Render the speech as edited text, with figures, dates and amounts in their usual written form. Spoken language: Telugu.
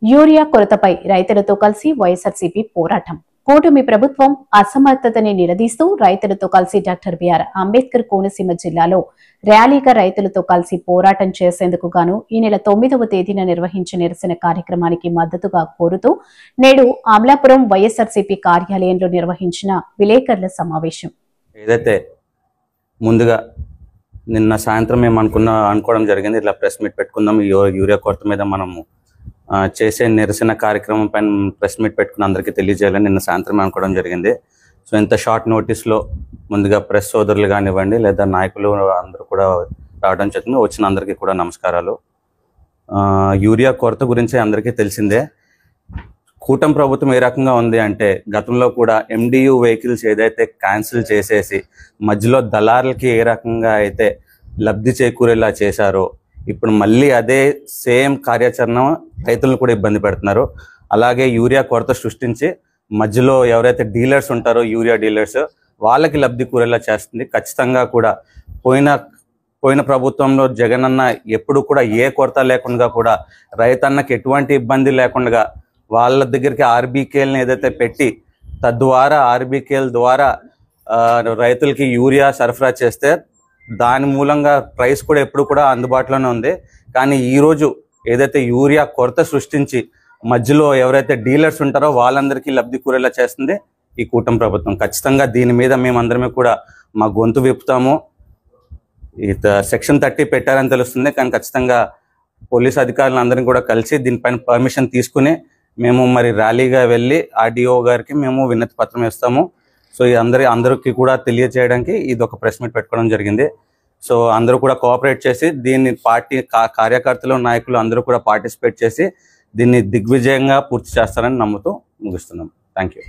యూరియా కొరతపై రైతులతో కలిసి వైఎస్ఆర్సీపీ పోరాటం. కూటమి ప్రభుత్వం అసమర్థతని నిలదీస్తూ రైతులతో కలిసి డాక్టర్ బిఆర్ అంబేద్కర్ కోనసీమ జిల్లాలో ర్యాలీగా రైతులతో కలిసి పోరాటం చేసేందుకు గాను ఈ నెల 9వ తేదీన నిర్వహించిన నిరసన కార్యక్రమానికి మద్దతుగా కోరుతూ నేడు అమలాపురం వైఎస్ఆర్సీపీ కార్యాలయంలో నిర్వహించిన విలేకరుల సమావేశం. ఏదైతే ముందుగా నిన్న సాయంత్రం మేము అనుకోవడం జరిగింది, ఇట్లా ప్రెస్ మీట్ పెట్టుకుందాం, యూరియా కొరత మీద మనము చేసే నిరసన కార్యక్రమం పైన ప్రెస్ మీట్ పెట్టుకుని అందరికీ తెలియజేయాలని నిన్న సాయంత్రం అనుకోవడం జరిగింది. సో ఇంత షార్ట్ నోటీస్లో ముందుగా ప్రెస్ సోదరులు కానివ్వండి లేదా నాయకులు అందరూ కూడా రావడం జరిగింది. వచ్చిన అందరికీ కూడా నమస్కారాలు. యూరియా కొరత గురించి అందరికీ తెలిసిందే. కూటమి ప్రభుత్వం ఏ రకంగా ఉంది అంటే, గతంలో కూడా MDU వెహికల్స్ ఏదైతే క్యాన్సిల్ చేసేసి మధ్యలో దళారులకి ఏ రకంగా అయితే లబ్ధి చేకూరేలా చేశారో, ఇప్పుడు మళ్ళీ అదే సేమ్ కార్యాచరణ రైతులను కూడా ఇబ్బంది పెడుతున్నారు. అలాగే యూరియా కొరత సృష్టించి మధ్యలో ఎవరైతే డీలర్స్ ఉంటారో యూరియా డీలర్స్ వాళ్ళకి లబ్ధి కూరేలా చేస్తుంది. ఖచ్చితంగా కూడా పోయిన ప్రభుత్వంలో జగన్ అన్న ఎప్పుడు కూడా ఏ కొరత లేకుండా కూడా రైతన్నకి ఎటువంటి ఇబ్బంది లేకుండా వాళ్ళ దగ్గరికి RBKలను ఏదైతే పెట్టి తద్వారా RBKల ద్వారా రైతులకి యూరియా సరఫరా చేస్తే దాని మూలంగా ప్రైస్ కూడా ఎప్పుడు కూడా అందుబాటులోనే ఉంది. కానీ ఈరోజు ఏదైతే యూరియా కొరత సృష్టించి మధ్యలో ఎవరైతే డీలర్స్ ఉంటారో వాళ్ళందరికీ లబ్ధి కూరేలా చేస్తుంది ఈ కూటమి ప్రభుత్వం. ఖచ్చితంగా దీని మీద మేమందరమే కూడా మా గొంతు విప్పుతాము. సెక్షన్ 30 పెట్టారని తెలుస్తుంది, కానీ ఖచ్చితంగా పోలీస్ అధికారులందరినీ కూడా కలిసి దీనిపైన పర్మిషన్ తీసుకుని మేము మరి ర్యాలీగా వెళ్ళి RDO గారికి మేము వినతి పత్రం ఇస్తాము. సో అందరికీ కూడా తెలియజేయడానికి ఇది ఒక ప్రెస్ మీట్ పెట్టుకోవడం జరిగింది. సో అందరూ కూడా కోఆపరేట్ చేసి దీన్ని పార్టీ కార్యకర్తలు నాయకులు అందరూ కూడా పార్టిసిపేట్ చేసి దీన్ని దిగ్విజయంగా పూర్తి చేస్తారని నమ్ముతూ ముగిస్తున్నాం. Thank you.